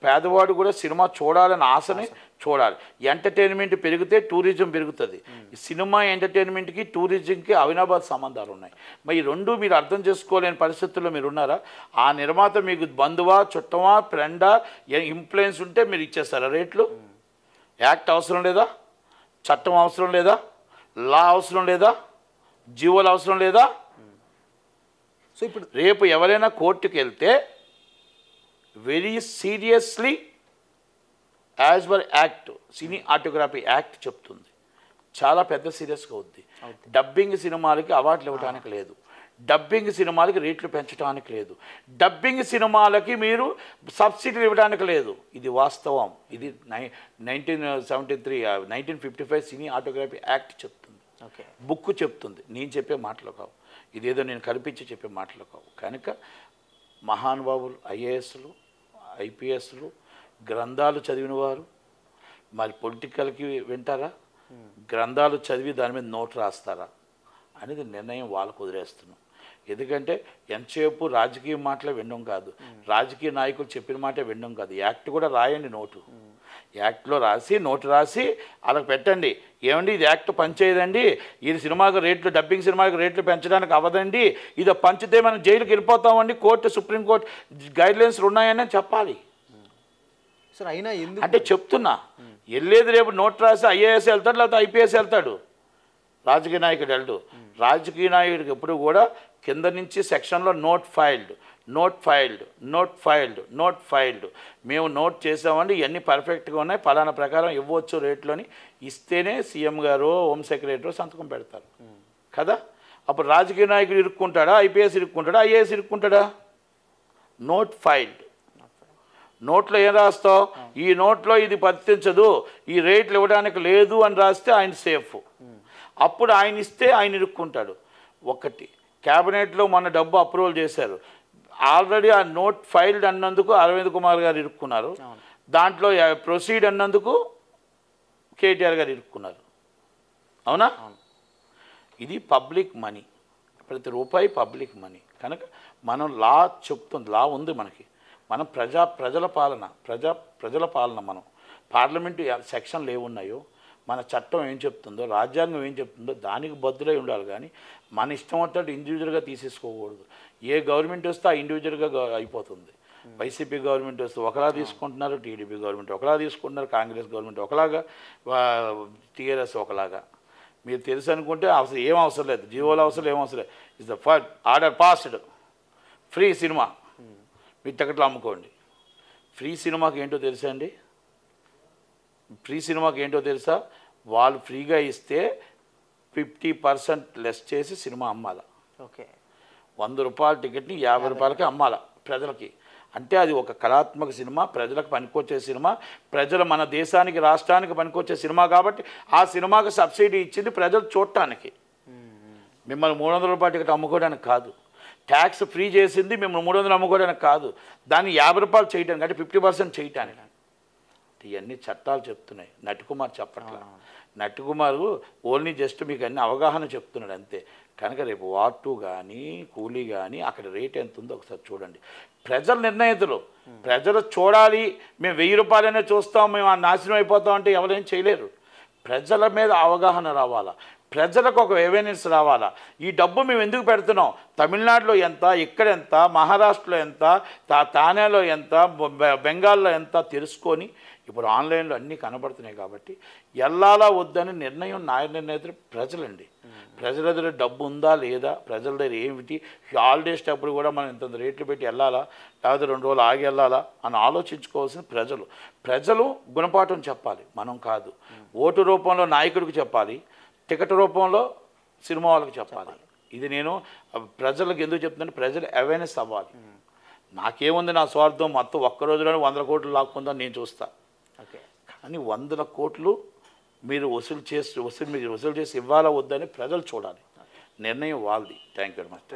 పేదవాడు కూడా సినిమా చూడాలని ఆశని చూడాలి. ఎంటర్టైన్మెంట్ పెరిగితే టూరిజం పెరుగుతుంది. సినిమా ఎంటర్టైన్మెంట్కి టూరిజంకి అవినాభావ సంబంధాలు ఉన్నాయి. మరి ఈ రెండు మీరు అర్థం చేసుకోలేని పరిస్థితుల్లో మీరు ఉన్నారా? ఆ నిర్మాత మీకు బంధువా, చుట్టమా, ఫ్రెండా, ఇన్ఫ్లుయెన్స్ ఉంటే మీరు ఇచ్చేస్తారా రేట్లు? యాక్ట్ అవసరం లేదా? చట్టం అవసరం లేదా? లా అవసరం లేదా? జీవోలు అవసరం లేదా? సో ఇప్పుడు రేపు ఎవరైనా కోర్టుకు వెళ్తే very seriously as per act, cinematography act చెప్తుంది, చాలా పెద్ద సీరియస్గా ఉంది. డబ్బింగ్ సినిమాలకి అవార్డులు ఇవ్వడానికి లేదు, డబ్బింగ్ సినిమాలకి రేట్లు పెంచడానికి లేదు, డబ్బింగ్ సినిమాలకి మీరు సబ్సిడీలు ఇవ్వడానికి లేదు. ఇది వాస్తవం. ఇది 1955 సినీ ఆటోగ్రఫీ యాక్ట్ చెప్తుంది, బుక్ చెప్తుంది. నేను చెప్పే మాటలు కావు, ఇదేదో నేను కల్పించి చెప్పే మాటలు కావు. కనుక మహానుభావులు, ఐఏఎస్లు, ఐపీఎస్లు, గ్రంథాలు చదివిన వారు మరి పొలిటికల్కి వింటారా? గ్రంథాలు చదివి దాని మీద నోట్ రాస్తారా అనేది నిర్ణయం వాళ్ళకు వదిలేస్తున్నాం. ఎందుకంటే ఎంతసేపు రాజకీయ మాటలే వినడం కాదు, రాజకీయ నాయకులు చెప్పిన మాటే వినడం కాదు. యాక్ట్ కూడా రాయండి, నోటు యాక్ట్లో రాసి నోటు రాసి అలా పెట్టండి. ఏమండి ఇది యాక్ట్ పనిచేయదండి, ఇది సినిమాకు రేట్లు, డబ్బింగ్ సినిమాకి రేట్లు పెంచడానికి అవ్వదండి, ఇది పంచితే మనం జైలుకి వెళ్ళిపోతామండి, సుప్రీంకోర్టు గైడ్లైన్స్ ఉన్నాయని చెప్పాలి. సార్ అయినా ఎందుకు అంటే చెప్తున్నా, వెళ్ళేది రేపు నోట్ రాసి ఐఏఎస్ వెళ్తాడు, లేకపోతే ఐపీఎస్ వెళ్తాడు, రాజకీయ నాయకుడు వెళ్తాడు. రాజకీయ నాయకుడికి ఎప్పుడు కూడా కింద నుంచి సెక్షన్లో note filed, note filed, note filed, note filed, మేము నోట్ చేసామండి, ఇవన్నీ పర్ఫెక్ట్గా ఉన్నాయి, ఫలానా ప్రకారం ఇవ్వచ్చు రేట్లోని ఇస్తేనే సీఎం గారు, హోమ్ సెక్రటరీ సంతకం పెడతారు కదా. అప్పుడు రాజకీయ నాయకుడు ఇరుక్కుంటాడా? ఐపీఎస్ ఇరుక్కుంటాడా? ఐఏఎస్ ఇరుక్కుంటాడా? Note filed. నోట్లో ఏం రాస్తావు? ఈ నోట్లో ఇది వర్తించదు, ఈ రేట్లు ఇవ్వడానికి లేదు అని రాస్తే ఆయన సేఫ్. అప్పుడు ఆయన ఇస్తే ఆయన ఇరుక్కుంటాడు. ఒకటి క్యాబినెట్లో మన డబ్బు అప్రూవల్ చేశారు, ఆల్రెడీ ఆ నోట్ ఫైల్డ్ అన్నందుకు అరవింద్ కుమార్ గారు ఇరుక్కున్నారు, దాంట్లో ప్రొసీడ్ అన్నందుకు కేటీఆర్ గారు ఇరుక్కున్నారు. అవునా? ఇది పబ్లిక్ మనీ, ప్రతి రూపాయి పబ్లిక్ మనీ. కనుక మనం లా చెప్తుంది, లా ఉంది మనకి, మనం ప్రజల పాలన మనం పార్లమెంటు సెక్షన్లు ఏమున్నాయో, మన చట్టం ఏం చెప్తుందో, రాజ్యాంగం ఏం చెప్తుందో దానికి బద్దులై ఉండాలి. కానీ మన ఇష్టం వచ్చినట్టు ఇండివిజువల్గా తీసేసుకోకూడదు. ఏ గవర్నమెంట్ వస్తే ఆ ఇండివిజువల్గా అయిపోతుంది. వైసీపీ గవర్నమెంట్ వస్తే ఒకలా తీసుకుంటున్నారు, టీడీపీ గవర్నమెంట్ ఒకలా తీసుకుంటున్నారు, కాంగ్రెస్ గవర్నమెంట్ ఒకలాగా, టీఆర్ఎస్ ఒకలాగా. మీరు తెలుసు అనుకుంటే ఏం అవసరం లేదు, జీవోలు అవసరం, ఏం అవసరం లేదు. Is the first order passed, free cinema మీ టికెట్లు అమ్ముకోండి. ఫ్రీ సినిమాకి ఏంటో తెలుసా అండి? ఫ్రీ సినిమాకి ఏంటో తెలుసా? వాళ్ళు ఫ్రీగా ఇస్తే 50% లెస్ చేసి సినిమా అమ్మాలి. ఓకే, 100 రూపాయల టికెట్ని 50 రూపాయలకి అమ్మాలి ప్రజలకి. అంటే అది ఒక కళాత్మక సినిమా, ప్రజలకు పనికొచ్చే సినిమా, ప్రజలు మన దేశానికి, రాష్ట్రానికి పనికొచ్చే సినిమా. కాబట్టి ఆ సినిమాకి సబ్సిడీ ఇచ్చింది ప్రజలు చూడటానికి, మిమ్మల్ని 300 రూపాయల టికెట్ అమ్ముకోవడానికి కాదు. ట్యాక్స్ ఫ్రీ చేసింది మిమ్మల్ని 300 అమ్ముకోవడానికి కాదు, దాన్ని 50 రూపాయలు చేయడానికి, అంటే 50% చేయటానికి. ఇవన్నీ చట్టాలు చెప్తున్నాయి, నటికుమార్ చెప్పట్లా. నటికుమారు ఓన్లీ జస్ట్ మీకు అన్ని అవగాహన చెప్తున్నాడు అంతే. కనుక రేపు వార్2 కానీ కూలీ కానీ అక్కడ రేట్ ఎంత ఉందో ఒకసారి చూడండి. ప్రజల నిర్ణయితులు, ప్రజలు చూడాలి. మేము 1000 రూపాయలనే చూస్తాం, మేము ఆ నాశనం అయిపోతాం అంటే ఎవరేం చేయలేరు. ప్రజల మీద అవగాహన రావాలా, ప్రజలకు ఒక అవేర్నెస్ రావాలా. ఈ డబ్బు మేము ఎందుకు పెడుతున్నాం, తమిళనాడులో ఎంత, ఇక్కడ ఎంత, మహారాష్ట్రలో ఎంత, తానేలో ఎంత, బెంగాల్లో ఎంత తెలుసుకొని, ఇప్పుడు ఆన్లైన్లో అన్నీ కనబడుతున్నాయి. కాబట్టి ఎల్లాలా వద్దని నిర్ణయం న్యాయ నిర్ణయితులు ప్రజలండి. ప్రజల దగ్గర డబ్బు ఉందా లేదా, ప్రజల దగ్గర ఏమిటి, హాలిడేస్ అప్పుడు కూడా మనం ఇంత రేట్లు పెట్టి వెళ్ళాలా, లేకపోతే 2 రోజులు ఆగి వెళ్ళాలా అని ఆలోచించుకోవాల్సిన ప్రజలు గుణపాఠం చెప్పాలి, మనం కాదు. ఓటు రూపంలో నాయకుడికి చెప్పాలి, టికెట్ రూపంలో సినిమా వాళ్ళకి చెప్పాలి. ఇది నేను ప్రజలకు ఎందుకు చెప్తున్నాను, ప్రజలు అవేర్నెస్ అవ్వాలి. నాకేముంది, నా స్వార్థం మొత్తం ఒక్క రోజులోనే 100 కోట్లు లాక్కుందని నేను చూస్తా. కానీ 100 కోట్లు మీరు వసూలు చేసి ఇవ్వాలా వద్దని ప్రజలు చూడాలి. నిర్ణయం వాళ్ళది. Thank you very much.